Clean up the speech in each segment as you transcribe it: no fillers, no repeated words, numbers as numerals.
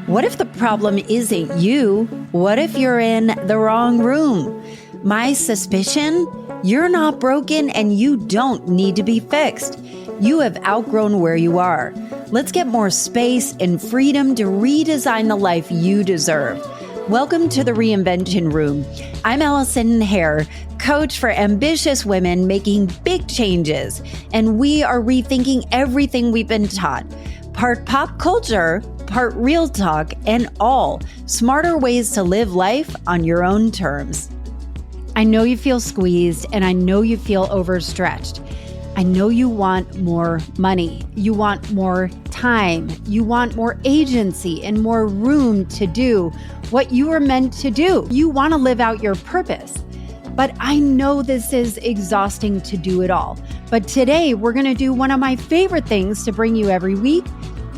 What if the problem isn't you? What if you're in the wrong room? My suspicion, you're not broken and you don't need to be fixed. You have outgrown where you are. Let's get more space and freedom to redesign the life you deserve. Welcome to the Reinvention Room. I'm Allison Hare, coach for ambitious women making big changes, and we are rethinking everything we've been taught. Part pop culture, part real talk, and all smarter ways to live life on your own terms. I know you feel squeezed and I know you feel overstretched. I know you want more money. You want more time. You want more agency and more room to do what you were meant to do. You want to live out your purpose. But I know this is exhausting to do it all. But today we're going to do one of my favorite things to bring you every week.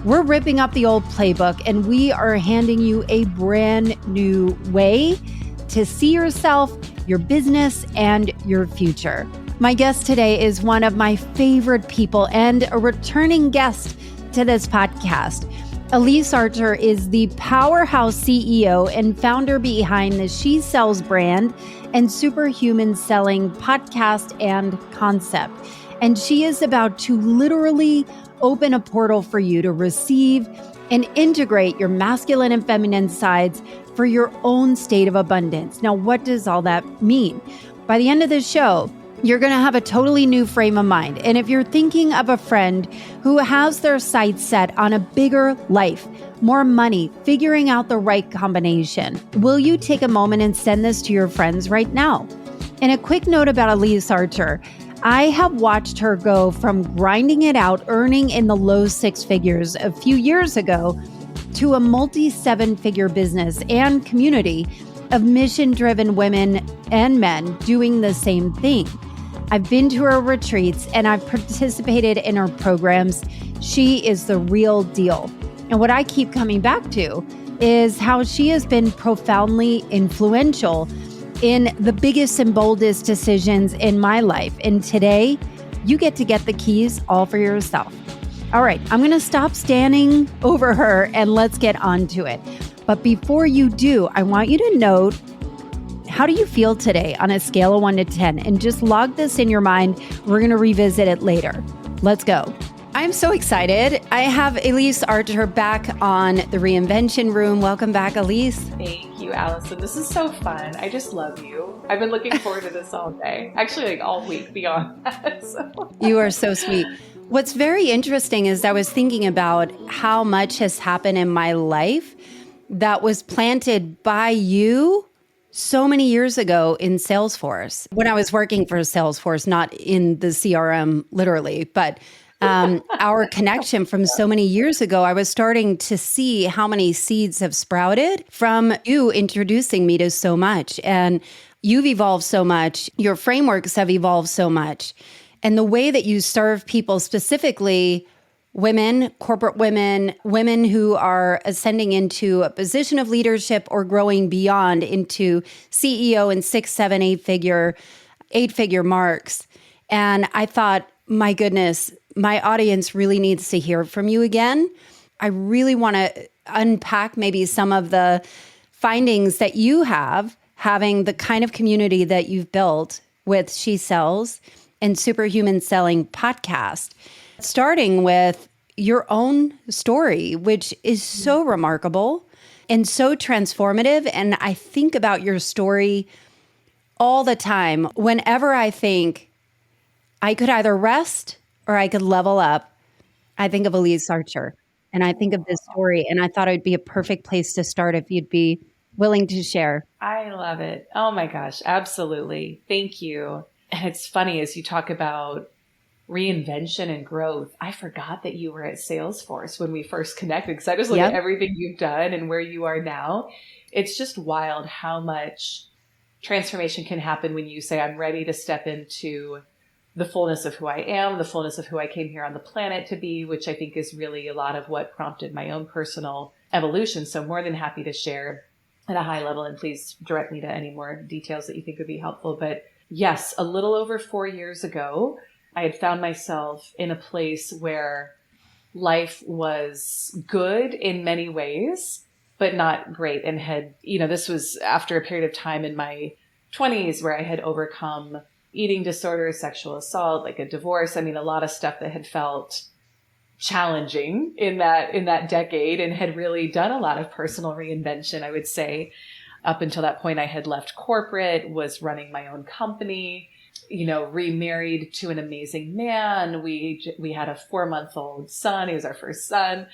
We're ripping up the old playbook and we are handing you a brand new way to see yourself, your business, and your future. My guest today is one of my favorite people and a returning guest to this podcast. Elyse Archer is the powerhouse CEO and founder behind the She Sells brand and Superhuman Selling podcast and concept. And she is about to literally open a portal for you to receive and integrate your masculine and feminine sides for your own state of abundance. Now, what does all that mean? By the end of this show, you're going to have a totally new frame of mind. And if you're thinking of a friend who has their sights set on a bigger life, more money, figuring out the right combination, will you take a moment and send this to your friends right now? And a quick note about Elyse Archer. I have watched her go from grinding it out, earning in the low six figures a few years ago, to a multi-seven-figure business and community of mission-driven women and men doing the same thing. I've been to her retreats and I've participated in her programs. She is the real deal. And what I keep coming back to is how she has been profoundly influential in the biggest and boldest decisions in my life. And today, you get to get the keys all for yourself. All right, I'm going to stop standing over her and let's get on to it. But before you do, I want you to note, how do you feel today on a scale of 1 to 10? And just log this in your mind. We're going to revisit it later. Let's go. I'm so excited. I have Elyse Archer back on the Reinvention Room. Welcome back, Elyse. Thank you, Allison. This is so fun. I just love you. I've been looking forward to this all day. Actually, like all week beyond that. So. You are so sweet. What's very interesting is I was thinking about how much has happened in my life that was planted by you so many years ago in Salesforce. When I was working for Salesforce, not in the CRM literally, but our connection from so many years ago, I was starting to see how many seeds have sprouted from you introducing me to so much. And you've evolved so much. Your frameworks have evolved so much. And the way that you serve people, specifically women, corporate women, women who are ascending into a position of leadership or growing beyond into CEO and 6, 7, 8-figure marks. And I thought, my goodness, my audience really needs to hear from you again. I really want to unpack maybe some of the findings that you have, having the kind of community that you've built with She Sells and Superhuman Selling podcast, starting with your own story, which is so remarkable and so transformative. And I think about your story all the time. Whenever I think I could either rest or I could level up, I think of Elyse Archer and I think of this story. And I thought it would be a perfect place to start if you'd be willing to share. I love it. Oh my gosh, absolutely. Thank you. And it's funny as you talk about reinvention and growth. I forgot that you were at Salesforce when we first connected because I just look at everything you've done and where you are now. It's just wild how much transformation can happen when you say, I'm ready to step into the fullness of who I am, the fullness of who I came here on the planet to be, which I think is really a lot of what prompted my own personal evolution. So more than happy to share at a high level, and please direct me to any more details that you think would be helpful. But yes, a little over 4 years ago, I had found myself in a place where life was good in many ways, but not great. And had, this was after a period of time in my 20s where I had overcome eating disorders, sexual assault, like a divorce. I mean, a lot of stuff that had felt challenging in that decade, and had really done a lot of personal reinvention, I would say. Up until that point, I had left corporate, was running my own company, remarried to an amazing man. We had a 4-month-old son. He was our first son.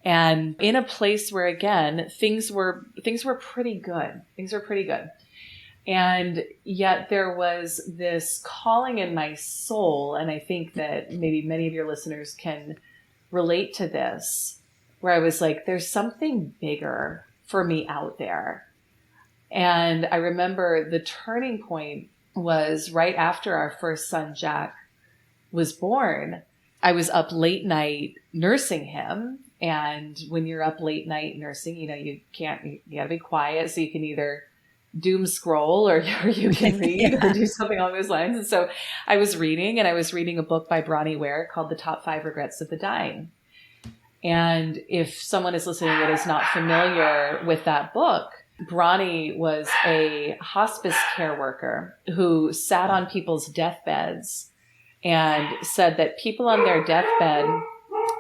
And in a place where, again, things were pretty good. Things were pretty good. And yet there was this calling in my soul. And I think that maybe many of your listeners can relate to this, where I was like, there's something bigger for me out there. And I remember the turning point was right after our first son, Jack, was born. I was up late night nursing him. And when you're up late night nursing, you gotta be quiet. So you can either doom scroll or you can read or do something along those lines. And so I was reading a book by Bronnie Ware called The Top 5 Regrets of the Dying. And if someone is listening that is not familiar with that book, Bronnie was a hospice care worker who sat on people's deathbeds and said that people on their deathbed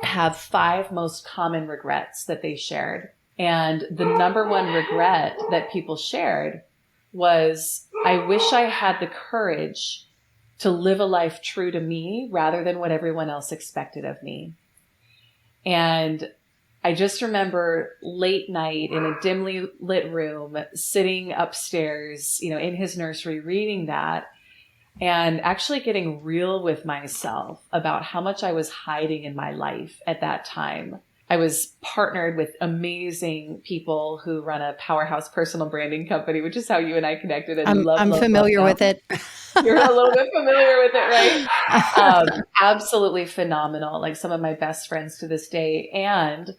have 5 most common regrets that they shared. And the number one regret that people shared was, I wish I had the courage to live a life true to me rather than what everyone else expected of me. And I just remember late night in a dimly lit room, sitting upstairs, in his nursery, reading that, and actually getting real with myself about how much I was hiding in my life at that time. I was partnered with amazing people who run a powerhouse personal branding company, which is how you and I connected. And I'm familiar with it. You're a little bit familiar with it, right? Absolutely phenomenal. Like some of my best friends to this day. And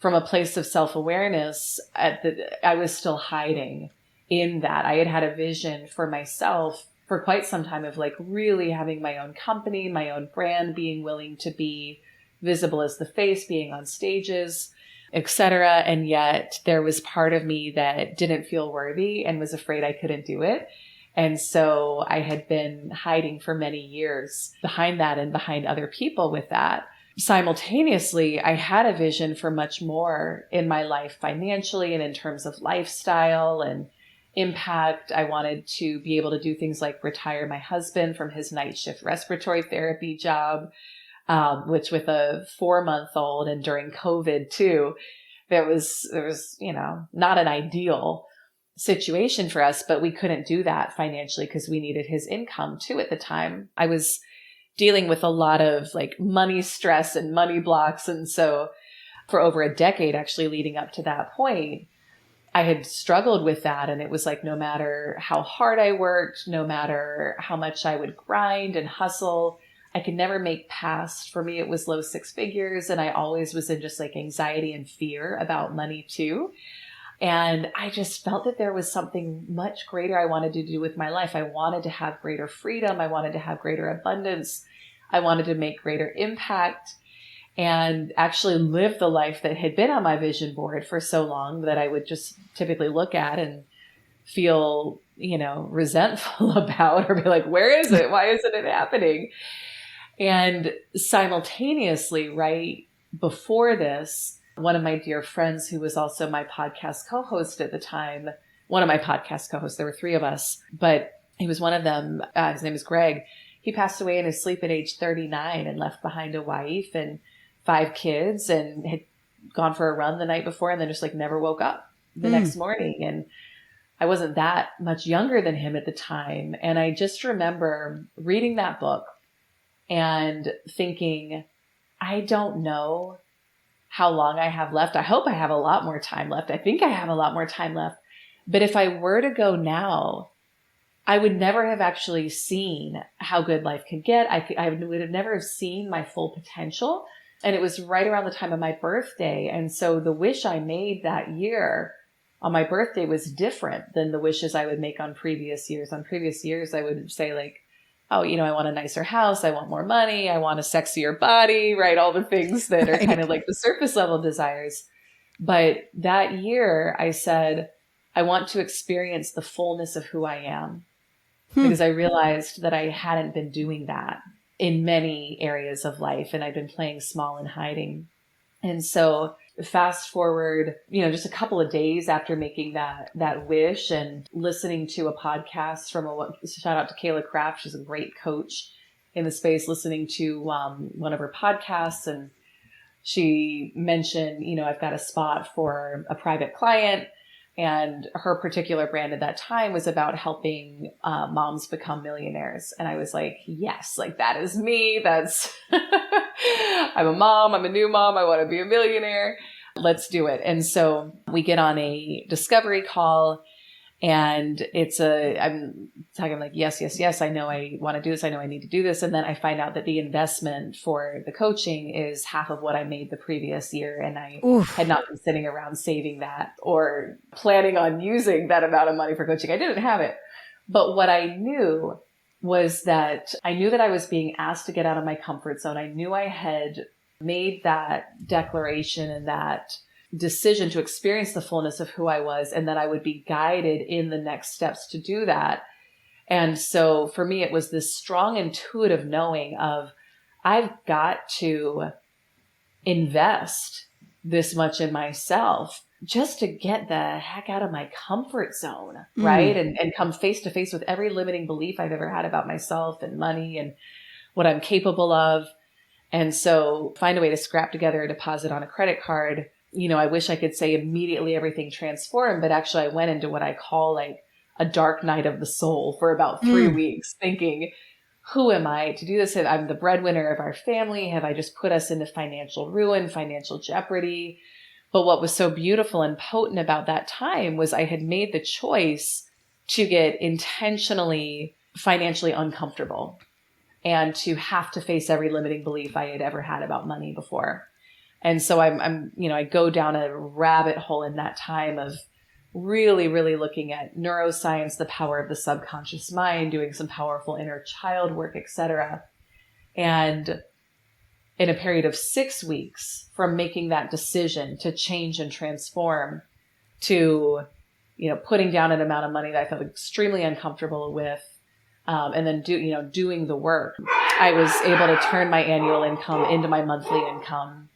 from a place of self-awareness, I was still hiding in that. I had a vision for myself for quite some time of like really having my own company, my own brand, being willing to be visible as the face, being on stages, etc. And yet there was part of me that didn't feel worthy and was afraid I couldn't do it. And so I had been hiding for many years behind that and behind other people with that. Simultaneously, I had a vision for much more in my life financially and in terms of lifestyle and impact. I wanted to be able to do things like retire my husband from his night shift respiratory therapy job, which with a 4-month-old and during COVID too, there was, not an ideal situation for us, but we couldn't do that financially because we needed his income too at the time. I was dealing with a lot of like money stress and money blocks. And so for over a decade, actually leading up to that point, I had struggled with that. And it was like, no matter how hard I worked, no matter how much I would grind and hustle, I could never make past. For me, it was low 6 figures. And I always was in just like anxiety and fear about money too. And I just felt that there was something much greater I wanted to do with my life. I wanted to have greater freedom. I wanted to have greater abundance. I wanted to make greater impact and actually live the life that had been on my vision board for so long that I would just typically look at and feel, resentful about, or be like, where is it? Why isn't it happening? And simultaneously, right before this, one of my dear friends who was also my podcast co-host at the time, one of my podcast co-hosts, there were 3 of us, but he was one of them. His name is Greg. He passed away in his sleep at age 39 and left behind a wife and 5 kids and had gone for a run the night before and then just like never woke up the next morning. And I wasn't that much younger than him at the time. And I just remember reading that book and thinking, I don't know how long I have left. I hope I have a lot more time left. I think I have a lot more time left. But if I were to go now, I would never have actually seen how good life could get. I would have never seen my full potential. And it was right around the time of my birthday. And so the wish I made that year on my birthday was different than the wishes I would make on previous years. On previous years, I would say like, oh, I want a nicer house. I want more money. I want a sexier body, right? All the things that are kind of like the surface level desires. But that year I said, I want to experience the fullness of who I am, because I realized that I hadn't been doing that in many areas of life, and I'd been playing small and hiding. And so fast forward, just a couple of days after making that wish and listening to a podcast from shout out to Kayla Kraft. She's a great coach in the space, listening to one of her podcasts. And she mentioned, I've got a spot for a private client. And her particular brand at that time was about helping moms become millionaires. And I was like, yes, like that is me. That's, I'm a mom. I'm a new mom. I want to be a millionaire. Let's do it. And so we get on a discovery call, and I'm talking like, yes, yes, yes. I know I want to do this. I know I need to do this. And then I find out that the investment for the coaching is half of what I made the previous year. And I had not been sitting around saving that or planning on using that amount of money for coaching. I didn't have it. But what I knew was that I was being asked to get out of my comfort zone. I knew I had made that declaration and that decision to experience the fullness of who I was, and that I would be guided in the next steps to do that. And so for me, it was this strong intuitive knowing of, I've got to invest this much in myself just to get the heck out of my comfort zone, right? And come face to face with every limiting belief I've ever had about myself and money and what I'm capable of. And so find a way to scrap together a deposit on a credit card. I wish I could say immediately everything transformed, but actually I went into what I call like a dark night of the soul for about 3 weeks, thinking, who am I to do this? I'm the breadwinner of our family. Have I just put us into financial ruin, financial jeopardy? But what was so beautiful and potent about that time was I had made the choice to get intentionally financially uncomfortable and to have to face every limiting belief I had ever had about money before. And so I go down a rabbit hole in that time of really, really looking at neuroscience, the power of the subconscious mind, doing some powerful inner child work, etc. And in a period of 6 weeks from making that decision to change and transform to, putting down an amount of money that I felt extremely uncomfortable with, and then doing the work, I was able to turn my annual income into my monthly income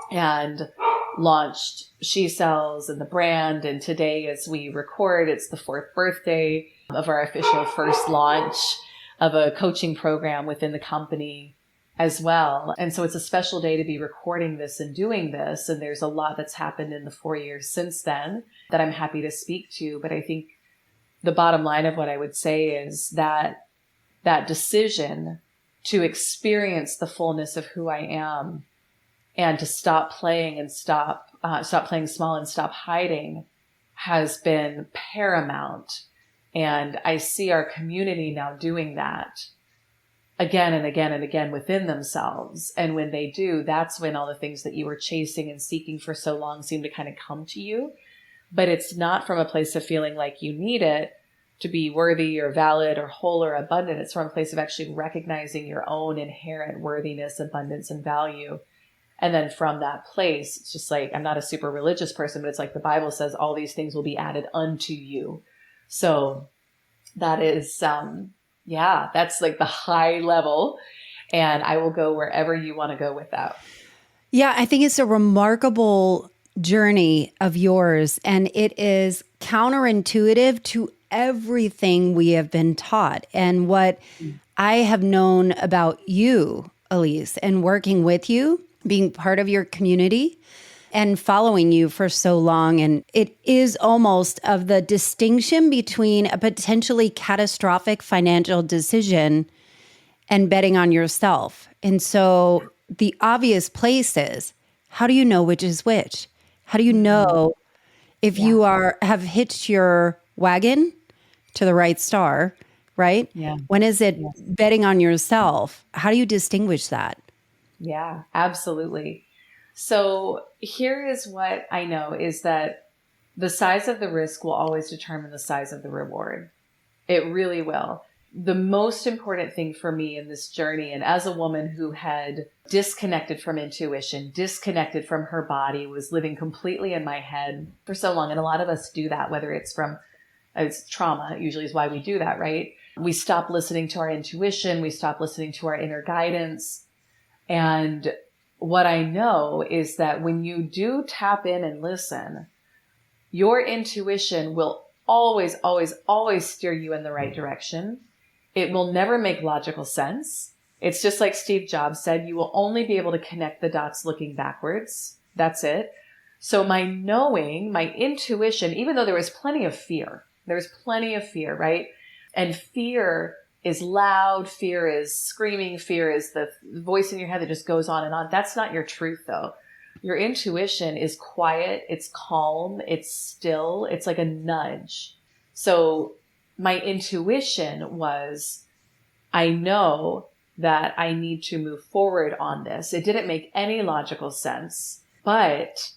and launched She Sells and the brand. And today, as we record, it's the 4th birthday of our official first launch of a coaching program within the company as well. And so it's a special day to be recording this and doing this. And there's a lot that's happened in the 4 years since then that I'm happy to speak to. But I think the bottom line of what I would say is that decision to experience the fullness of who I am and to stop playing and stop playing small and stop hiding has been paramount. And I see our community now doing that again and again and again within themselves. And when they do, that's when all the things that you were chasing and seeking for so long seem to kind of come to you. But it's not from a place of feeling like you need it to be worthy or valid or whole or abundant. It's from a place of actually recognizing your own inherent worthiness, abundance, and value. And then from that place, it's just like, I'm not a super religious person, but it's like the Bible says all these things will be added unto you. So that is, that's like the high level. And I will go wherever you want to go with that. Yeah, I think it's a remarkable journey of yours. And it is counterintuitive to everything we have been taught. And what I have known about you, Elyse, and working with you, being part of your community and following you for so long. And it is almost of the distinction between a potentially catastrophic financial decision and betting on yourself. And so the obvious place is, how do you know which is which? How do you know if you have hitched your wagon to the right star, right? Yeah. When is it betting on yourself? How do you distinguish that? Yeah, absolutely. So here is what I know is that the size of the risk will always determine the size of the reward. It really will. the most important thing for me in this journey, and as a woman who had disconnected from intuition, disconnected from her body, was living completely in my head for so long. And a lot of us do that, whether it's from it's trauma, usually is why we do that, right? We stop listening to our intuition. We stop listening to our inner guidance. And what I know is that when you do tap in and listen, your intuition will always, always, always steer you in the right direction. It will never make logical sense. It's just like Steve Jobs said, you will only be able to connect the dots looking backwards. That's it. So my knowing, my intuition, even though there was plenty of fear, right? And fear is loud. Fear is screaming. Fear is the voice in your head that just goes on and on. That's not your truth though. Your intuition is quiet. It's calm. It's still. It's like a nudge. So my intuition was, I know that I need to move forward on this. It didn't make any logical sense, but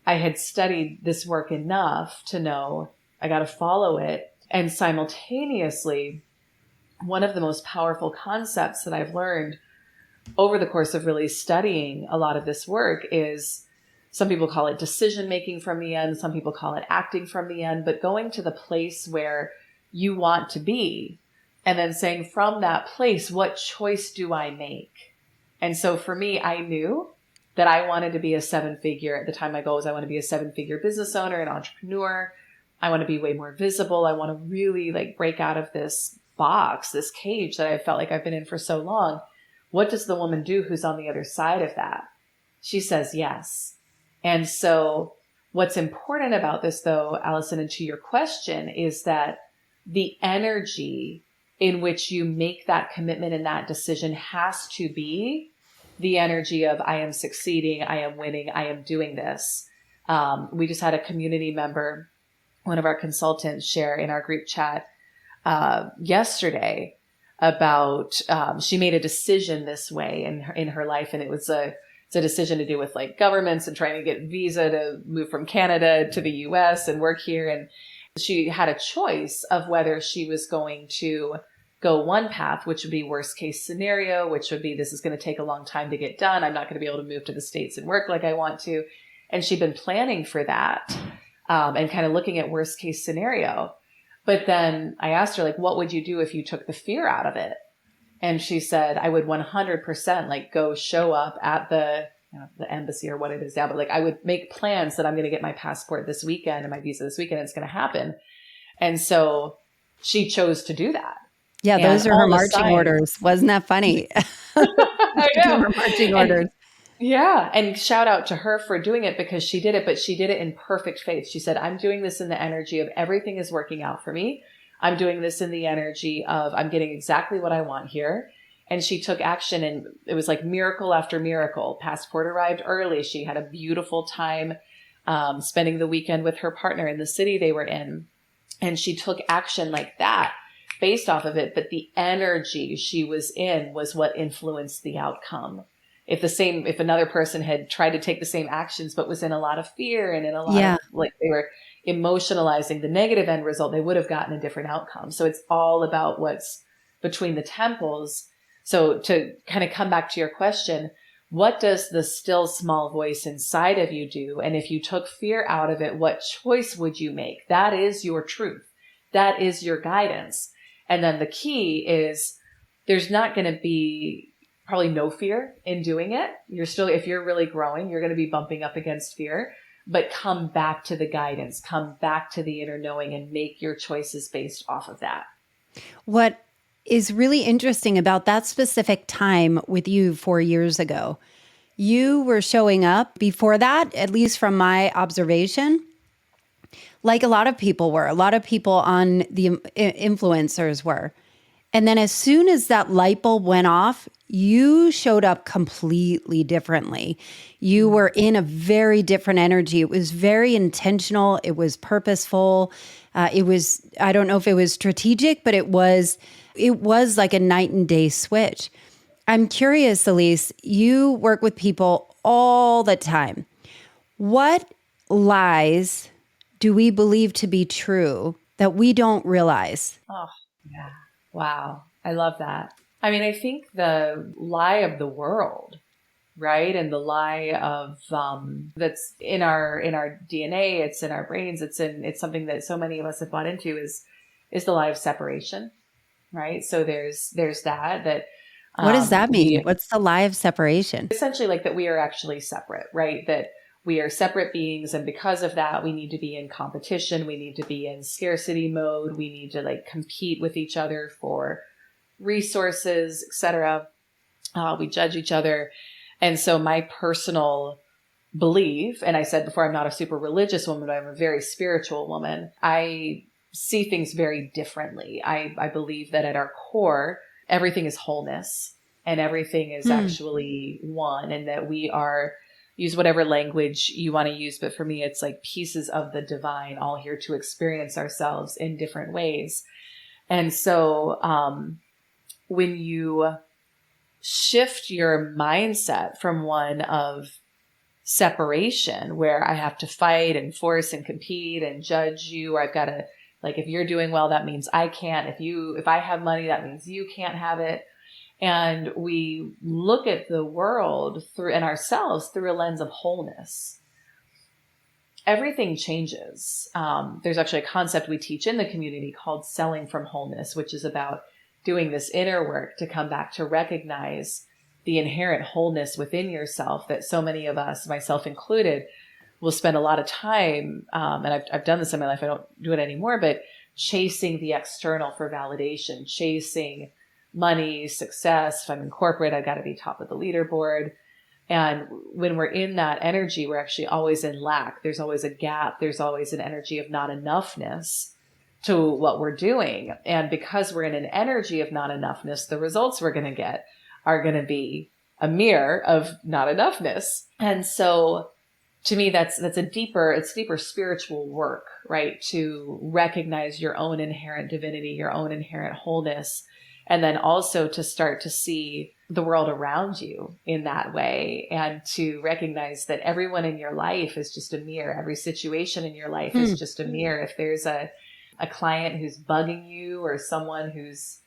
I had studied this work enough to know I got to follow it. And simultaneously, one of the most powerful concepts that I've learned over the course of really studying a lot of this work is, some people call it decision making from the end. Some people call it acting from the end, but going to the place where you want to be and then saying from that place, what choice do I make? And so for me, I knew that I wanted to be a seven-figure. At the time, my goal was I want to be a seven-figure business owner, an entrepreneur. I want to be way more visible. I want to really like break out of this box, this cage that I felt like I've been in for so long. What does the woman do who's on the other side of that? She says yes. And so what's important about this though, Allison, and to your question, is that the energy in which you make that commitment and that decision has to be the energy of I am succeeding, I am winning, I am doing this. We just had a community member, one of our consultants, share in our group chat yesterday about she made a decision this way in her life, and it's a decision to do with like governments and trying to get visa to move from Canada to the US and work here. And she had a choice of whether she was going to go one path, which would be worst case scenario, which would be this is going to take a long time to get done. I'm not going to be able to move to the States and work like I want to. And she'd been planning for that and kind of looking at worst case scenario. But then I asked her, like, what would you do if you took the fear out of it? And she said, I would 100% like go show up at the embassy or what it is now. But like, I would make plans that I'm going to get my passport this weekend and my visa this weekend. And it's going to happen. And so she chose to do that. Yeah, those are her marching orders. Wasn't that funny? I know. Her marching orders. Yeah. And shout out to her for doing it because she did it, but she did it in perfect faith. She said, I'm doing this in the energy of everything is working out for me. I'm doing this in the energy of I'm getting exactly what I want here. And she took action, and it was like miracle after miracle. Passport arrived early. She had a beautiful time spending the weekend with her partner in the city they were in. And she took action like that based off of it. But the energy she was in was what influenced the outcome. If another person had tried to take the same actions, but was in a lot of fear and in a lot of like they were emotionalizing the negative end result, they would have gotten a different outcome. So it's all about what's between the temples. So to kind of come back to your question, what does the still small voice inside of you do? And if you took fear out of it, what choice would you make? That is your truth. That is your guidance. And then the key is there's not going to be probably no fear in doing it. If you're really growing, you're going to be bumping up against fear, but come back to the guidance, come back to the inner knowing and make your choices based off of that. What is really interesting about that specific time with you 4 years ago, you were showing up before that, at least from my observation, like a lot of people were, a lot of people on the influencers were. And then as soon as that light bulb went off, you showed up completely differently. You were in a very different energy. It was very intentional. It was purposeful. I don't know if it was strategic, but it was like a night and day switch. I'm curious, Elyse, you work with people all the time. What lies do we believe to be true that we don't realize? Oh, yeah. Wow. I love that. I mean, I think the lie of the world, right? And the lie of, that's in our DNA, it's in our brains, it's something that so many of us have bought into is the lie of separation, right? So there's that, What does that mean? What's the lie of separation? Essentially like that we are actually separate, right? That we are separate beings. And because of that, we need to be in competition. We need to be in scarcity mode. We need to like compete with each other for resources, etc. We judge each other. And so my personal belief, and I said before, I'm not a super religious woman, but I'm a very spiritual woman. I see things very differently. I believe that at our core, everything is wholeness and everything is actually one, and that we are, use whatever language you want to use. But for me, it's like pieces of the divine all here to experience ourselves in different ways. And so, when you shift your mindset from one of separation, where I have to fight and force and compete and judge you, or I've got to, like, if you're doing well, that means I can't. If I have money, that means you can't have it. And we look at the world through, and ourselves through a lens of wholeness. Everything changes. There's actually a concept we teach in the community called selling from wholeness, which is about doing this inner work to come back to recognize the inherent wholeness within yourself that so many of us, myself included, will spend a lot of time, and I've done this in my life, I don't do it anymore, but chasing the external for validation, chasing money, success. If I'm in corporate, I've got to be top of the leaderboard. And when we're in that energy, we're actually always in lack. There's always a gap. There's always an energy of not enoughness to what we're doing. And because we're in an energy of not enoughness, the results we're going to get are going to be a mirror of not enoughness. And so to me, it's deeper spiritual work, right? To recognize your own inherent divinity, your own inherent wholeness, and then also to start to see the world around you in that way, and to recognize that everyone in your life is just a mirror. Every situation in your life is just a mirror. If there's a client who's bugging you, or someone who's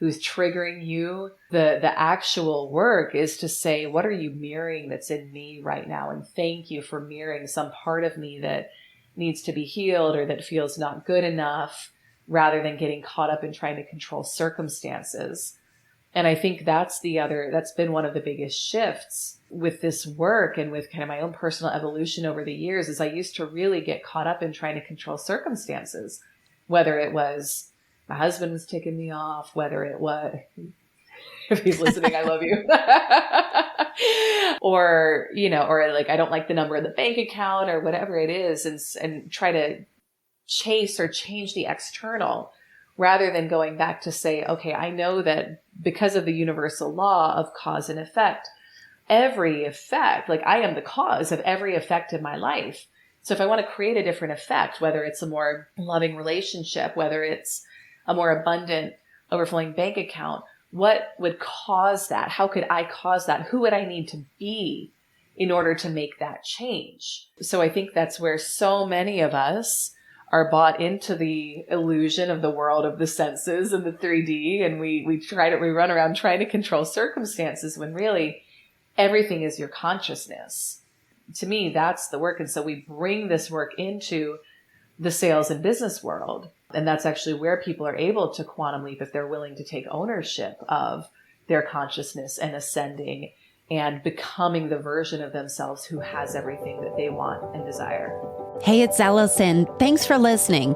triggering you, the actual work is to say, what are you mirroring that's in me right now? And thank you for mirroring some part of me that needs to be healed or that feels not good enough, rather than getting caught up in trying to control circumstances. And I think that's been one of the biggest shifts with this work and with kind of my own personal evolution over the years, is I used to really get caught up in trying to control circumstances, whether it was my husband was ticking me off, whether it was, if he's listening, I love you. or like, I don't like the number of the bank account or whatever it is, and try to chase or change the external, rather than going back to say, okay, I know that because of the universal law of cause and effect, every effect, like I am the cause of every effect in my life. So if I want to create a different effect, whether it's a more loving relationship, whether it's a more abundant, overflowing bank account, what would cause that? How could I cause that? Who would I need to be in order to make that change? So I think that's where so many of us are bought into the illusion of the world of the senses and the 3D. And we run around trying to control circumstances, when really everything is your consciousness. To me, that's the work. And so we bring this work into the sales and business world. And that's actually where people are able to quantum leap, if they're willing to take ownership of their consciousness and ascending and becoming the version of themselves who has everything that they want and desire. Hey, it's Allison. Thanks for listening.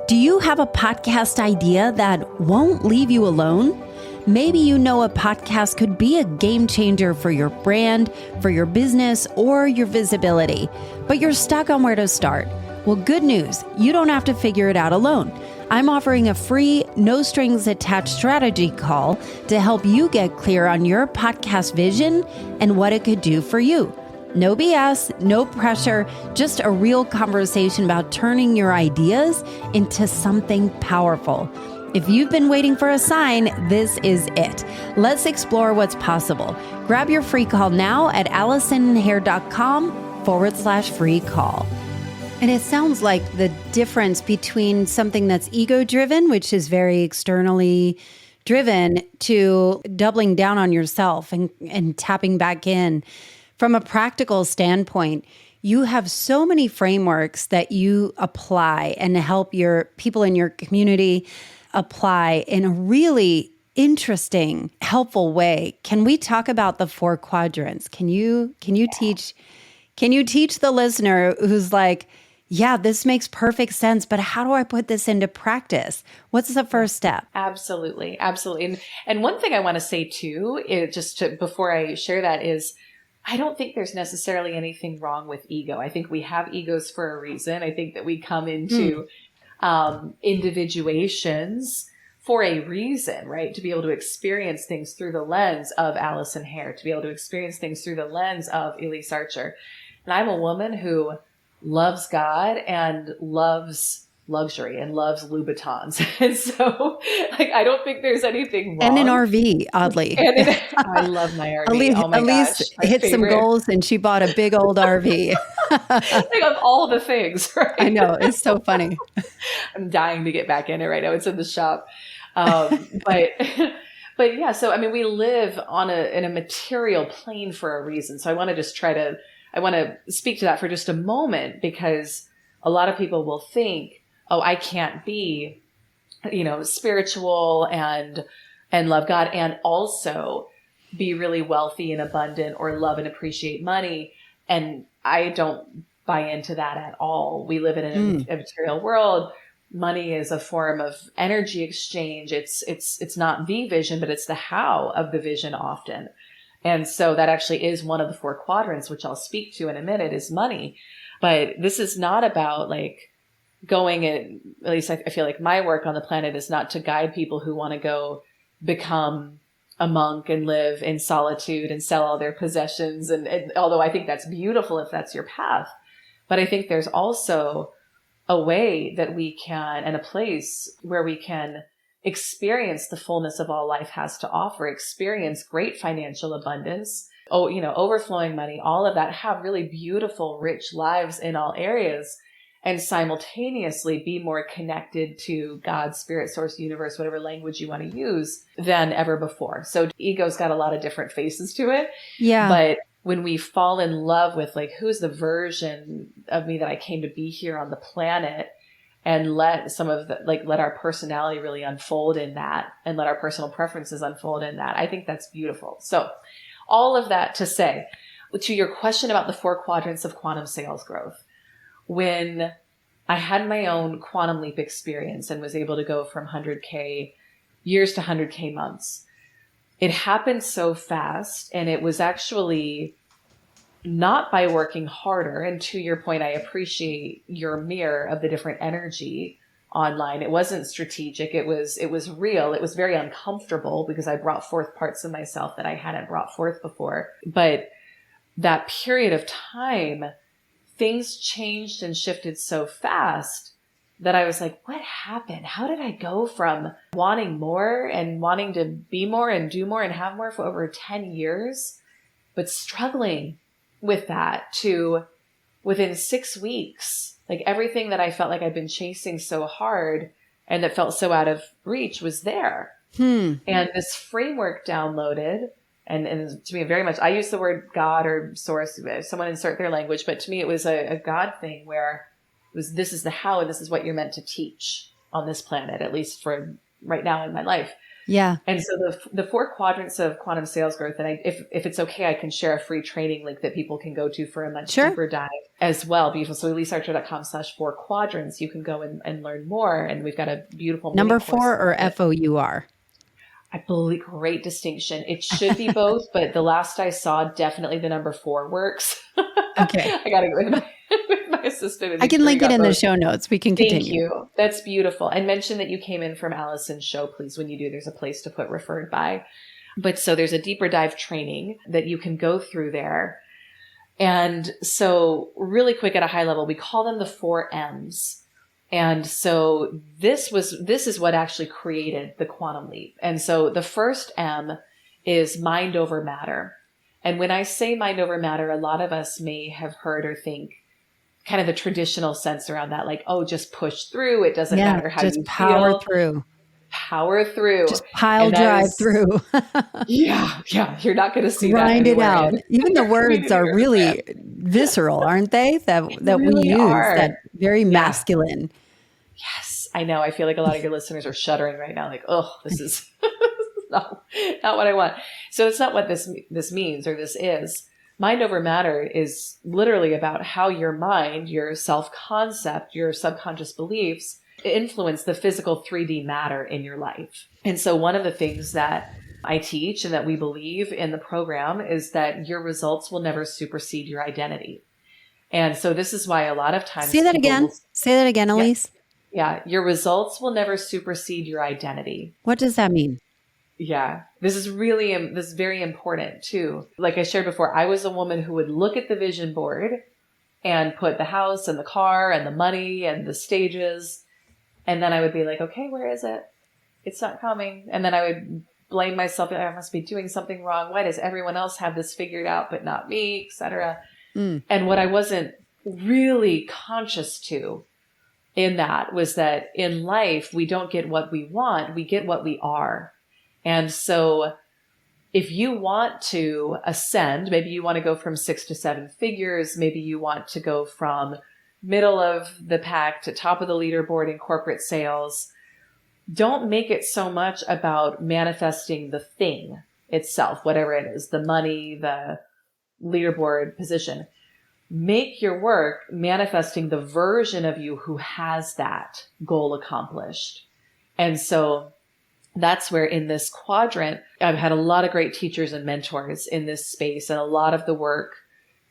Do you have a podcast idea that won't leave you alone? Maybe you know a podcast could be a game changer for your brand, for your business, or your visibility, but you're stuck on where to start. Well, good news. You don't have to figure it out alone. I'm offering a free, no strings attached strategy call to help you get clear on your podcast vision and what it could do for you. No BS, no pressure, just a real conversation about turning your ideas into something powerful. If you've been waiting for a sign, this is it. Let's explore what's possible. Grab your free call now at AllisonHair.com/free call. And it sounds like the difference between something that's ego-driven, which is very externally driven to doubling down on yourself and tapping back in. From a practical standpoint, you have so many frameworks that you apply and help your people in your community apply in a really interesting, helpful way. Can we talk about the 4 quadrants? Can you teach the listener who's like, yeah, this makes perfect sense, but how do I put this into practice? What's the first step? Absolutely. Absolutely. And one thing I want to say too, before I share that is, I don't think there's necessarily anything wrong with ego. I think we have egos for a reason. I think that we come into individuations for a reason, right? To be able to experience things through the lens of Allison Hare, to be able to experience things through the lens of Elyse Archer. And I'm a woman who loves God and loves luxury and loves Louboutins. And so I don't think there's anything wrong. And an RV, oddly. I love my RV. Elyse, oh my gosh. Hit some goals and she bought a big old RV. Of all the things, right? I know. It's so funny. I'm dying to get back in it right now. It's in the shop. But yeah, so, we live in a material plane for a reason. So I want to speak to that for just a moment, because a lot of people will think, oh, I can't be, spiritual and love God and also be really wealthy and abundant or love and appreciate money. And I don't buy into that at all. We live in a material world. Money is a form of energy exchange. It's not the vision, but it's the how of the vision often. And so that actually is one of the 4 quadrants, which I'll speak to in a minute, is money. But this is not about going, at least I feel like my work on the planet is not to guide people who want to go become a monk and live in solitude and sell all their possessions. And although I think that's beautiful if that's your path, but I think there's also a way that we can, and a place where we can experience the fullness of all life has to offer, experience great financial abundance, overflowing money, all of that, have really beautiful, rich lives in all areas, and simultaneously be more connected to God, spirit, source, universe, whatever language you want to use, than ever before. So ego's got a lot of different faces to it. Yeah. But when we fall in love with who's the version of me that I came to be here on the planet, and let let our personality really unfold in that, and let our personal preferences unfold in that, I think that's beautiful. So all of that to say, to your question about the 4 quadrants of quantum sales growth, when I had my own quantum leap experience and was able to go from 100K years to 100K months, it happened so fast, and it was actually not by working harder. And to your point, I appreciate your mirror of the different energy online. It wasn't strategic. It was real. It was very uncomfortable because I brought forth parts of myself that I hadn't brought forth before. But that period of time, things changed and shifted so fast that I was like, what happened? How did I go from wanting more and wanting to be more and do more and have more for over 10 years, but struggling with that, to within 6 weeks, everything that I felt like I'd been chasing so hard and that felt so out of reach was there. And this framework downloaded, and to me, very much, I use the word God or source, someone insert their language, but to me, it was a God thing where this is the how, and this is what you're meant to teach on this planet, at least for right now in my life. Yeah. And so the 4 quadrants of quantum sales growth, and if it's okay, I can share a free training link that people can go to for a much deeper dive as well. Beautiful. So ElyseArcher.com/4 quadrants, you can go and learn more. And we've got a beautiful number 4 or FOUR. I believe, great distinction. It should be both, but the last I saw, definitely the number 4 works. Okay. I got to go with my assistant. I can link it in the show notes. We can continue. Thank you. That's beautiful. And mention that you came in from Allison's show, please. When you do, there's a place to put referred by. But so there's a deeper dive training that you can go through there. And so really quick at a high level, we call them the 4 M's. And so this is what actually created the quantum leap. And so the first M is mind over matter. And when I say mind over matter, a lot of us may have heard or think kind of the traditional sense around that, just push through. It doesn't matter how you feel. Just power through. power through. Just pile And that drive is, through. yeah, you're not going to see that Grind it anywhere out. in Even the your words community are or the brand. really visceral, aren't they? They That we really use, are. that very Yeah. masculine. Yes. I know. I feel like a lot of your listeners are shuddering right now. Like, oh, this is not what I want. So it's not what this means or this is. Mind over matter is literally about how your mind, your self-concept, your subconscious beliefs influence the physical 3D matter in your life. And so one of the things that I teach and that we believe in the program is that your results will never supersede your identity. And so this is why a lot of times Say that people again. will, Say that again, yeah, Elyse. yeah, your results will never supersede your identity. What does that mean? Yeah, this is very important too. Like I shared before, I was a woman who would look at the vision board and put the house and the car and the money and the stages. And then I would be like, okay, where is it? It's not coming. And then I would blame myself. I must be doing something wrong. Why does everyone else have this figured out, but not me, etc. And what I wasn't really conscious to in that was that in life, we don't get what we want. We get what we are. And so if you want to ascend, maybe you want to go from 6 to 7 figures, maybe you want to go from middle of the pack to top of the leaderboard in corporate sales, don't make it so much about manifesting the thing itself, whatever it is, the money, the leaderboard position. Make your work manifesting the version of you who has that goal accomplished. And so that's where in this quadrant, I've had a lot of great teachers and mentors in this space. And a lot of the work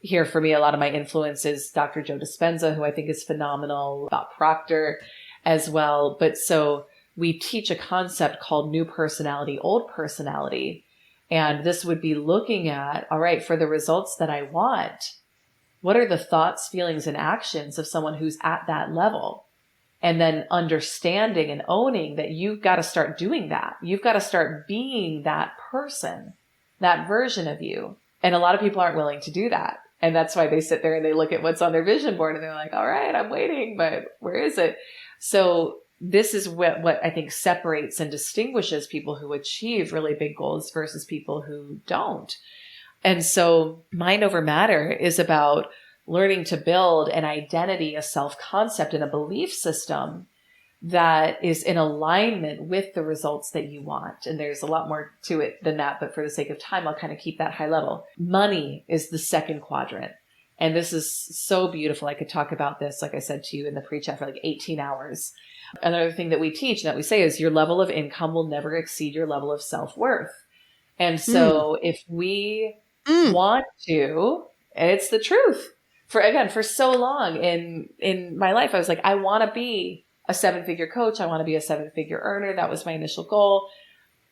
here for me, a lot of my influence is Dr. Joe Dispenza, who I think is phenomenal, Bob Proctor as well. But so we teach a concept called new personality, old personality. And this would be looking at, all right, for the results that I want, what are the thoughts, feelings, and actions of someone who's at that level? And then understanding and owning that you've got to start doing that. You've got to start being that person, that version of you. And a lot of people aren't willing to do that. And that's why they sit there and they look at what's on their vision board and they're like, all right, I'm waiting, but where is it? So this is what I think separates and distinguishes people who achieve really big goals versus people who don't. And so mind over matter is about learning to build an identity, a self-concept, and a belief system that is in alignment with the results that you want. And there's a lot more to it than that, but for the sake of time, I'll kind of keep that high level. Money is the second quadrant. And this is so beautiful. I could talk about this, like I said to you in the pre-chat, for like 18 hours. Another thing that we teach and that we say is your level of income will never exceed your level of self-worth. And so if we want to, and it's the truth, for so long in my life, I was like, I want to be a 7-figure coach. I want to be a 7-figure earner. That was my initial goal,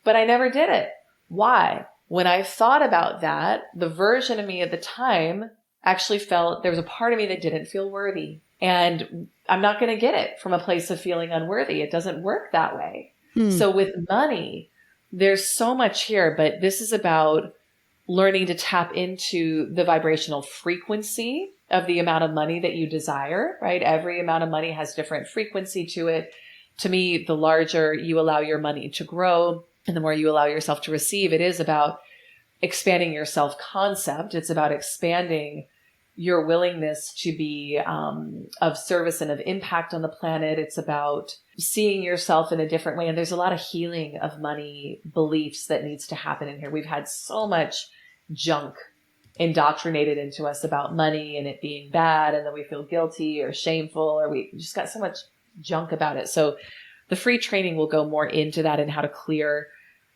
but I never did it. Why? When I thought about that, the version of me at the time actually felt there was a part of me that didn't feel worthy, and I'm not going to get it from a place of feeling unworthy. It doesn't work that way. So with money, there's so much here, but this is about learning to tap into the vibrational frequency of the amount of money that you desire, right? Every amount of money has different frequency to it. To me, the larger you allow your money to grow and the more you allow yourself to receive, it is about expanding your self-concept. It's about expanding your willingness to be of service and of impact on the planet. It's about seeing yourself in a different way. And there's a lot of healing of money beliefs that needs to happen in here. We've had so much junk indoctrinated into us about money and it being bad, and then we feel guilty or shameful, or we just got so much junk about it. So the free training will go more into that and how to clear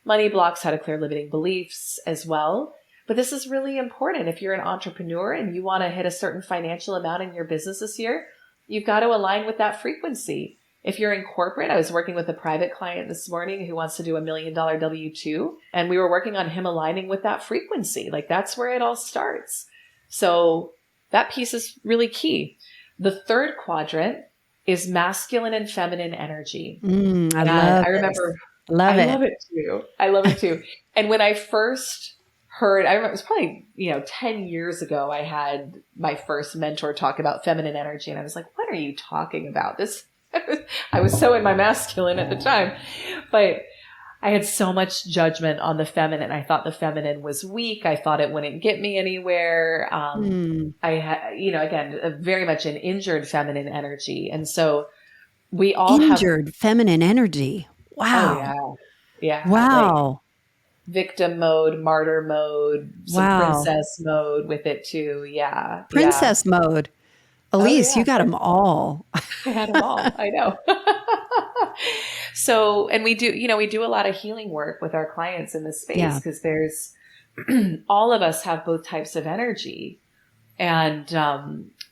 money blocks, how to clear limiting beliefs as well. But this is really important. If you're an entrepreneur and you want to hit a certain financial amount in your business this year, you've got to align with that frequency. If you're in corporate, I was working with a private client this morning who wants to do $1 million W-2, and we were working on him aligning with that frequency. Like that's where it all starts. So that piece is really key. The third quadrant is masculine and feminine energy. I remember, I love it too. I love it too. And when I first heard, I remember it was probably, 10 years ago, I had my first mentor talk about feminine energy. And I was like, what are you talking about? I was so in my masculine at the time, but I had so much judgment on the feminine. I thought the feminine was weak. I thought it wouldn't get me anywhere. I had, again, very much an injured feminine energy. And so we all have Injured feminine energy. Oh Wow. yeah. Like Wow. victim mode, martyr mode, some Wow. princess mode with it too. Yeah. Princess mode. Oh Elyse, you yeah. got them all. I had them all. I know. So, and we do a lot of healing work with our clients in this space Yeah. because there's all of us have both types of energy, and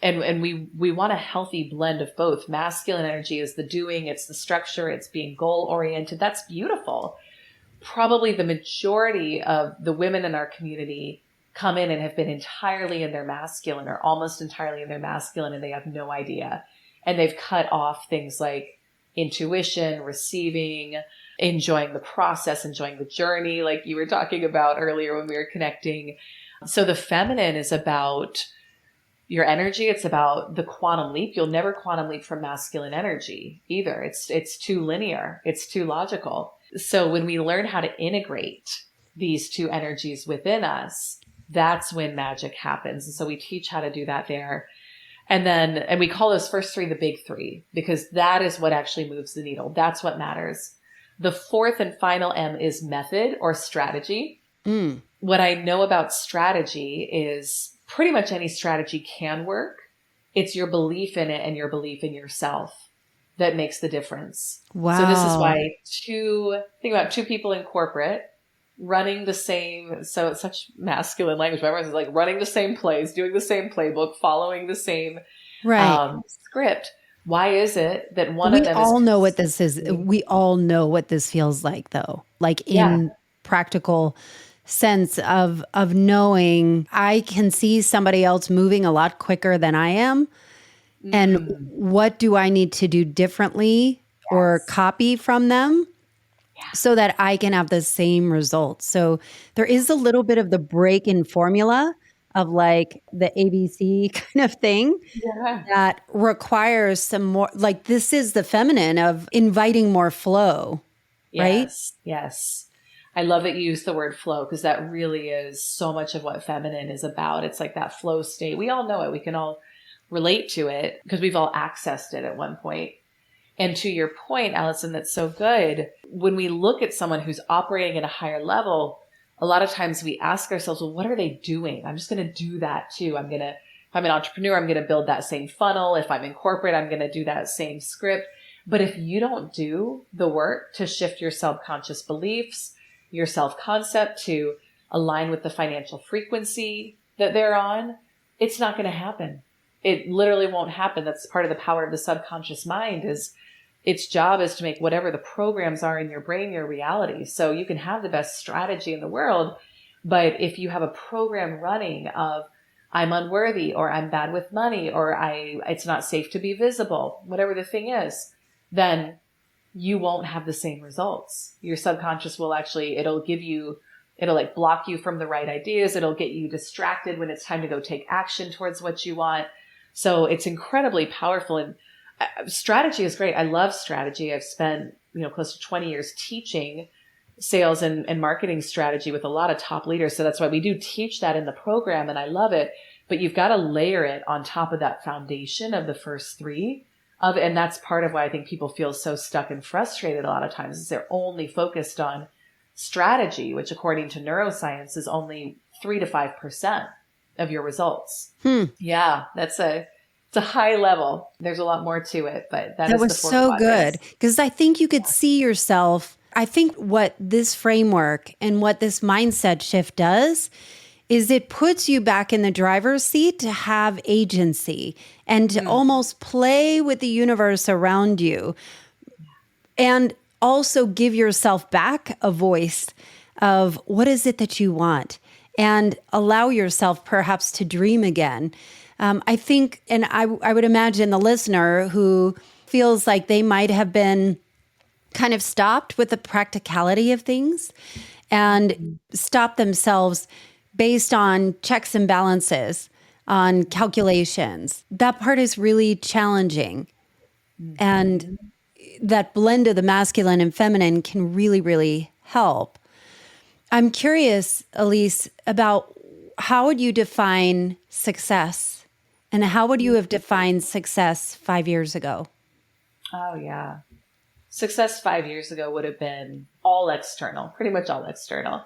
we want a healthy blend of both. Masculine energy is the doing, it's the structure, it's being goal oriented. That's beautiful. Probably the majority of the women in our community come in and have been entirely in their masculine or almost entirely in their masculine, and they have no idea. And they've cut off things like intuition, receiving, enjoying the process, enjoying the journey, like you were talking about earlier when we were connecting. So the feminine is about your energy. It's about the quantum leap. You'll never quantum leap from masculine energy either. It's too linear. It's too logical. So when we learn how to integrate these two energies within us, that's when magic happens. And so we teach how to do that there. And we call those first three the big three, because that is what actually moves the needle. That's what matters. The fourth and final M is method or strategy. What I know about strategy is pretty much any strategy can work. It's your belief in it and your belief in yourself that makes the difference. Wow. So this is why think about two people in corporate running the same, so it's such masculine language, but everyone's like running the same plays, doing the same playbook, following the same script. Why is it that one of them all know what this is? We all know what this feels like, though, like in practical sense of knowing I can see somebody else moving a lot quicker than I am. And what do I need to do differently or copy from them so that I can have the same results? So there is a little bit of the break in formula of like the ABC kind of thing that requires some more, like this is the feminine of inviting more flow, right? Yes. I love that you use the word flow because that really is so much of what feminine is about. It's like that flow state. We all know it. We can all relate to it because we've all accessed it at one point. And to your point, Allison, that's so good. When we look at someone who's operating at a higher level, a lot of times we ask ourselves, well, what are they doing? I'm just going to do that too. If I'm an entrepreneur, I'm going to build that same funnel. If I'm in corporate, I'm going to do that same script. But if you don't do the work to shift your subconscious beliefs, your self-concept to align with the financial frequency that they're on, it's not going to happen. It literally won't happen. That's part of the power of the subconscious mind is its job is to make whatever the programs are in your brain your reality. So you can have the best strategy in the world, but if you have a program running of I'm unworthy or I'm bad with money or it's not safe to be visible, whatever the thing is, then you won't have the same results. Your subconscious will it'll like block you from the right ideas. It'll get you distracted when it's time to go take action towards what you want. So it's incredibly powerful. And strategy is great. I love strategy. I've spent, close to 20 years teaching sales and marketing strategy with a lot of top leaders. So that's why we do teach that in the program and I love it, but you've got to layer it on top of that foundation of the first three and that's part of why I think people feel so stuck and frustrated a lot of times is they're only focused on strategy, which according to neuroscience is only 3 to 5% of your results. Yeah, it's a high level. There's a lot more to it, but that was so good because I think you could see yourself. I think what this framework and what this mindset shift does is it puts you back in the driver's seat to have agency and to almost play with the universe around you and also give yourself back a voice of what is it that you want and allow yourself perhaps to dream again. I think, and I would imagine the listener who feels like they might have been kind of stopped with the practicality of things and stopped themselves based on checks and balances, on calculations. That part is really challenging. And that blend of the masculine and feminine can really, really help. I'm curious, Elyse, about how would you define success? And how would you have defined success 5 years ago? Oh, yeah. Success 5 years ago would have been all external, pretty much all external.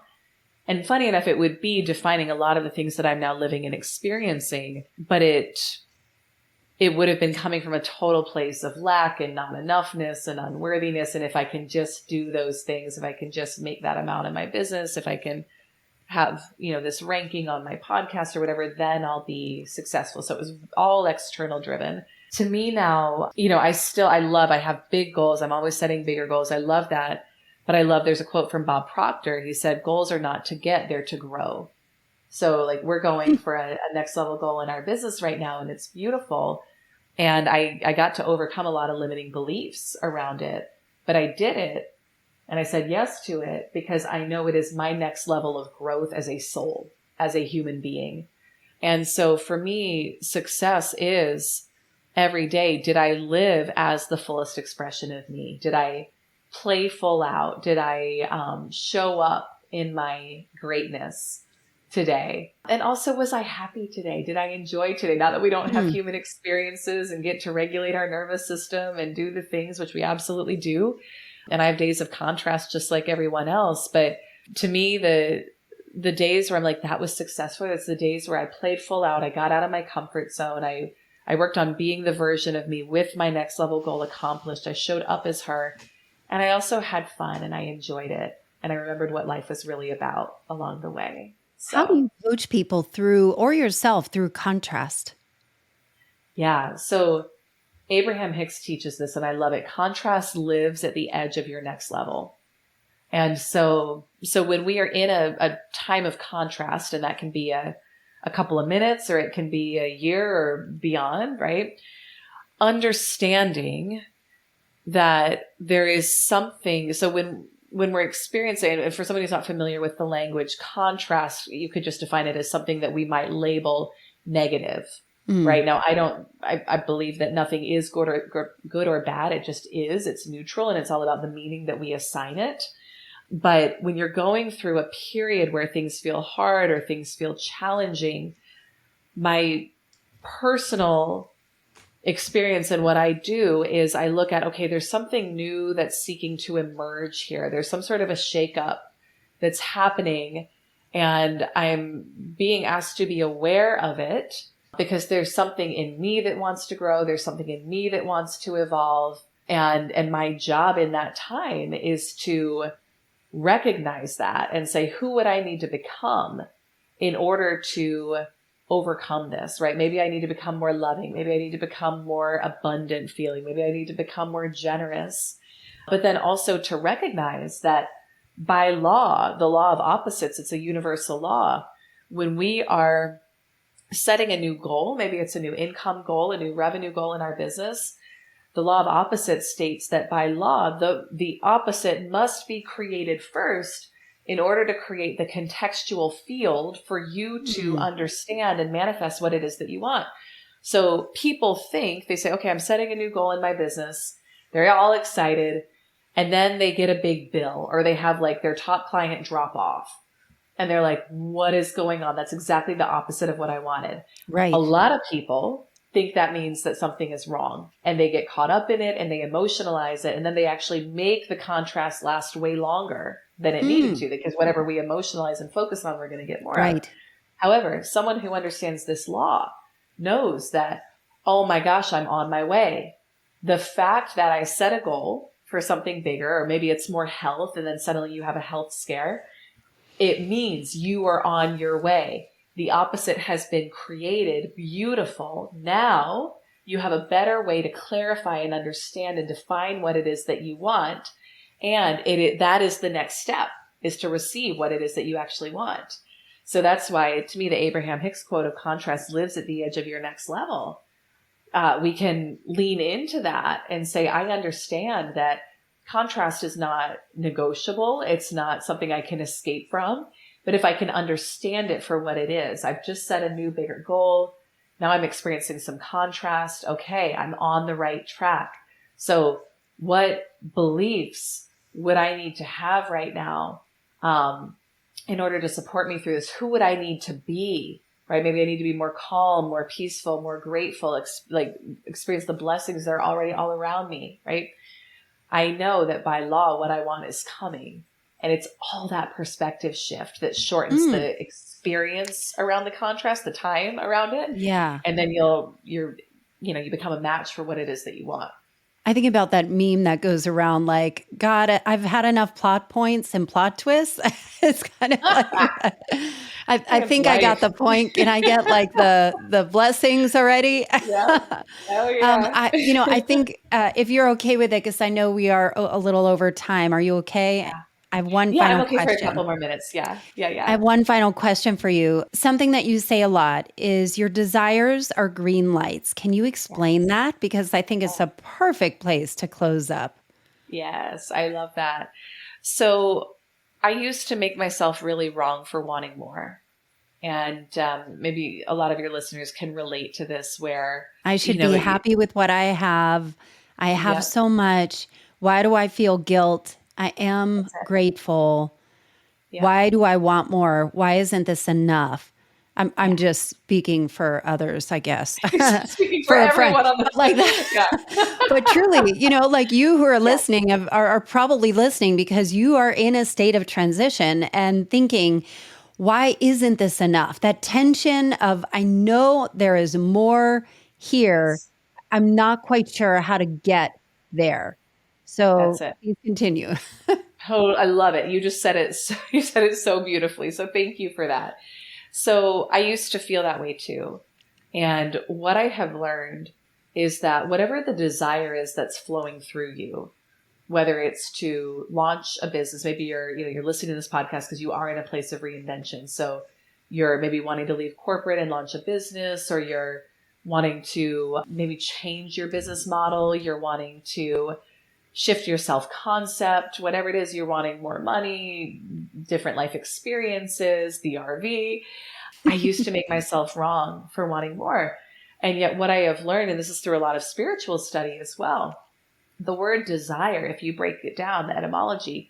And funny enough, it would be defining a lot of the things that I'm now living and experiencing, but it would have been coming from a total place of lack and not enoughness and unworthiness. And if I can just do those things, if I can just make that amount in my business, if I can have, this ranking on my podcast or whatever, then I'll be successful. So it was all external driven. To me now, I have big goals. I'm always setting bigger goals. I love that. But there's a quote from Bob Proctor. He said, goals are not to get, they're to grow. So like we're going for a next level goal in our business right now, and it's beautiful. And I got to overcome a lot of limiting beliefs around it, but I did it. And I said yes to it because I know it is my next level of growth as a soul, as a human being. And so for me, success is every day, did I live as the fullest expression of me? Did I play full out? Did I show up in my greatness today? And also, was I happy today? Did I enjoy today? Now that we don't have human experiences and get to regulate our nervous system and do the things which we absolutely do. And I have days of contrast just like everyone else. But to me, the days where I'm like, that was successful, it's the days where I played full out. I got out of my comfort zone. I worked on being the version of me with my next level goal accomplished. I showed up as her. And I also had fun and I enjoyed it. And I remembered what life was really about along the way. So, how do you coach people through, or yourself through, contrast? Yeah. So Abraham Hicks teaches this and I love it. Contrast lives at the edge of your next level. And so when we are in a time of contrast, and that can be a couple of minutes or it can be a year or beyond, right? Understanding that there is something. So when we're experiencing, and for somebody who's not familiar with the language, contrast, you could just define it as something that we might label negative. Right now, I believe that nothing is good or bad. It just is. It's neutral, and it's all about the meaning that we assign it. But when you're going through a period where things feel hard or things feel challenging, my personal experience and what I do is I look at, okay, there's something new that's seeking to emerge here. There's some sort of a shakeup that's happening, and I'm being asked to be aware of it because there's something in me that wants to grow. There's something in me that wants to evolve. And my job in that time is to recognize that and say, who would I need to become in order to overcome this, right? Maybe I need to become more loving. Maybe I need to become more abundant feeling. Maybe I need to become more generous. But then also to recognize that by law, the law of opposites, it's a universal law. When we are setting a new goal, maybe it's a new income goal, a new revenue goal in our business, the law of opposites states that by law, the opposite must be created first in order to create the contextual field for you to understand and manifest what it is that you want. So people think, they say, okay, I'm setting a new goal in my business. They're all excited. And then they get a big bill, or they have like their top client drop off. And they're like, what is going on? That's exactly the opposite of what I wanted. Right. A lot of people think that means that something is wrong, and they get caught up in it and they emotionalize it. And then they actually make the contrast last way longer than it needed to, because whatever we emotionalize and focus on, we're going to get more of. However, someone who understands this law knows that, oh my gosh, I'm on my way. The fact that I set a goal for something bigger, or maybe it's more health, and then suddenly you have a health scare, it means you are on your way. The opposite has been created. Beautiful. Now you have a better way to clarify and understand and define what it is that you want. And that is the next step, is to receive what it is that you actually want. So that's why, to me, the Abraham Hicks quote of contrast lives at the edge of your next level. We can lean into that and say, I understand that contrast is not negotiable. It's not something I can escape from. But if I can understand it for what it is, I've just set a new, bigger goal. Now I'm experiencing some contrast. Okay, I'm on the right track. So what beliefs would I need to have right now in order to support me through this? Who would I need to be, right? Maybe I need to be more calm, more peaceful, more grateful, experience the blessings that are already all around me, right? I know that by law, what I want is coming. And it's all that perspective shift that shortens the experience around the contrast, the time around it. Yeah. And then you become a match for what it is that you want. I think about that meme that goes around like, God, I've had enough plot points and plot twists. It's kind of like that. I think I got the point. Can I get like the blessings already? Yeah. Oh, yeah. I think if you're okay with it, because I know we are a little over time. Are you okay? Yeah. I have one Yeah, final I'm okay question. for a couple more minutes. Yeah. I have one final question for you. Something that you say a lot is your desires are green lights. Can you explain that? Because I think it's a perfect place to close up. Yes, I love that. So I used to make myself really wrong for wanting more. And maybe a lot of your listeners can relate to this where I should be happy with what I have. I have so much. Why do I feel guilt? I am grateful. Yeah. Why do I want more? Why isn't this enough? I'm just speaking for others, I guess. Speaking for everyone on the like that. Yeah. But truly, like you who are listening are probably listening because you are in a state of transition and thinking, why isn't this enough? That tension of, I know there is more here. I'm not quite sure how to get there. So please continue. Oh, I love it. You just said it. You said it so beautifully. So thank you for that. So I used to feel that way too. And what I have learned is that whatever the desire is that's flowing through you, whether it's to launch a business, maybe you're listening to this podcast because you are in a place of reinvention. So you're maybe wanting to leave corporate and launch a business, or you're wanting to maybe change your business model. You're wanting to shift your self-concept, whatever it is, you're wanting more money, different life experiences, the RV. I used to make myself wrong for wanting more. And yet what I have learned, and this is through a lot of spiritual study as well, the word desire, if you break it down, the etymology,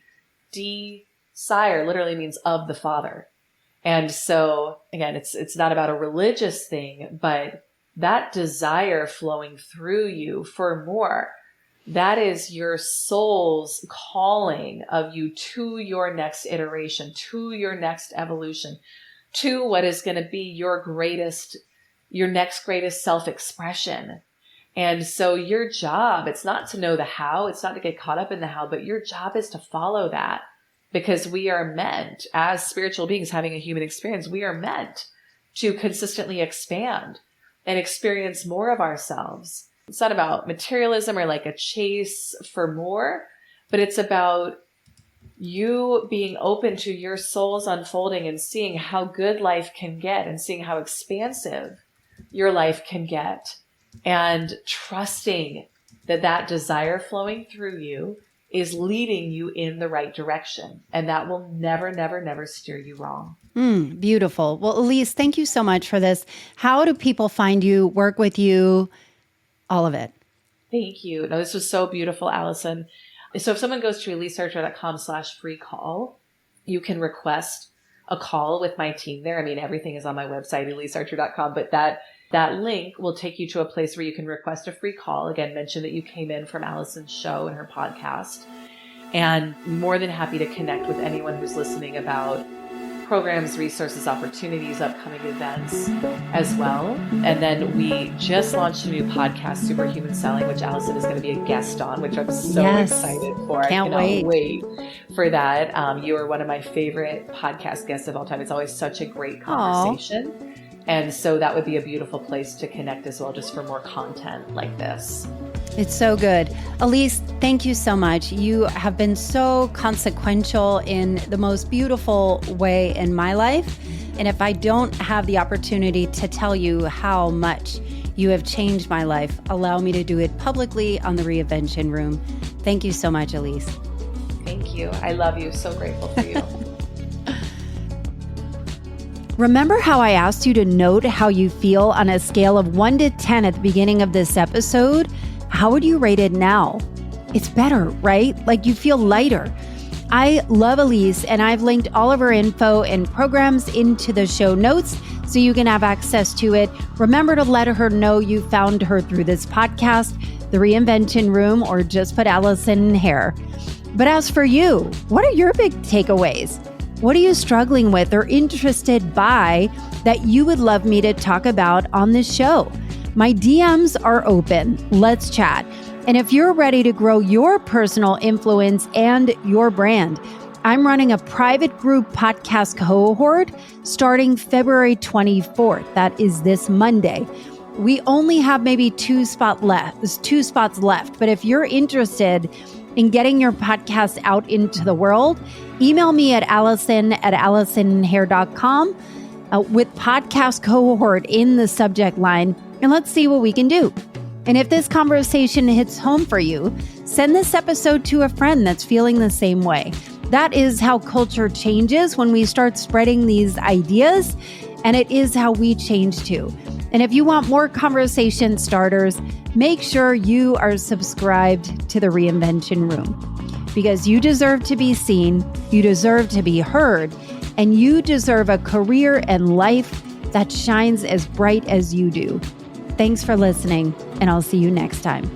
desire literally means of the Father. And so again, it's not about a religious thing, but that desire flowing through you for more, that is your soul's calling of you to your next iteration, to your next evolution, to what is going to be your next greatest self-expression. And so your job, it's not to know the how, it's not to get caught up in the how, but your job is to follow that, because we are meant, as spiritual beings having a human experience, we are meant to consistently expand and experience more of ourselves. It's not about materialism or like a chase for more, but it's about you being open to your soul's unfolding and seeing how good life can get and seeing how expansive your life can get, and trusting that desire flowing through you is leading you in the right direction. And that will never, never, never steer you wrong. Beautiful. Well, Elyse, thank you so much for this. How do people find you, work with you? All of it. Thank you. No, this was so beautiful, Allison. So if someone goes to elysearcher.com/free call, you can request a call with my team there. I mean, everything is on my website, elysearcher.com, but that link will take you to a place where you can request a free call. Again, mention that you came in from Allison's show and her podcast, and more than happy to connect with anyone who's listening about programs, resources, opportunities, upcoming events as well. And then we just launched a new podcast, Superhuman Selling, which Allison is going to be a guest on, which I'm so excited for. I cannot wait for that. You are one of my favorite podcast guests of all time. It's always such a great conversation. Aww. And so that would be a beautiful place to connect as well, just for more content like this. It's so good. Elyse, thank you so much. You have been so consequential in the most beautiful way in my life. And if I don't have the opportunity to tell you how much you have changed my life, allow me to do it publicly on the Reinvention Room. Thank you so much, Elyse. Thank you. I love you. So grateful for you. Remember how I asked you to note how you feel on a scale of 1 to 10 at the beginning of this episode? How would you rate it now? It's better, right? Like you feel lighter. I love Elyse, and I've linked all of her info and programs into the show notes so you can have access to it. Remember to let her know you found her through this podcast, The Reinvention Room, or just put Allison in Hair. But as for you, what are your big takeaways? What are you struggling with or interested by that you would love me to talk about on this show? My DMs are open. Let's chat. And if you're ready to grow your personal influence and your brand, I'm running a private group podcast cohort starting February 24th. That is this Monday. We only have maybe two spots left. But if you're interested in getting your podcast out into the world, email me at allison@allisonhair.com with podcast cohort in the subject line, and let's see what we can do. And if this conversation hits home for you, send this episode to a friend that's feeling the same way. That is how culture changes when we start spreading these ideas, and it is how we change too. And if you want more conversation starters, make sure you are subscribed to the Reinvention Room, because you deserve to be seen, you deserve to be heard, and you deserve a career and life that shines as bright as you do. Thanks for listening, and I'll see you next time.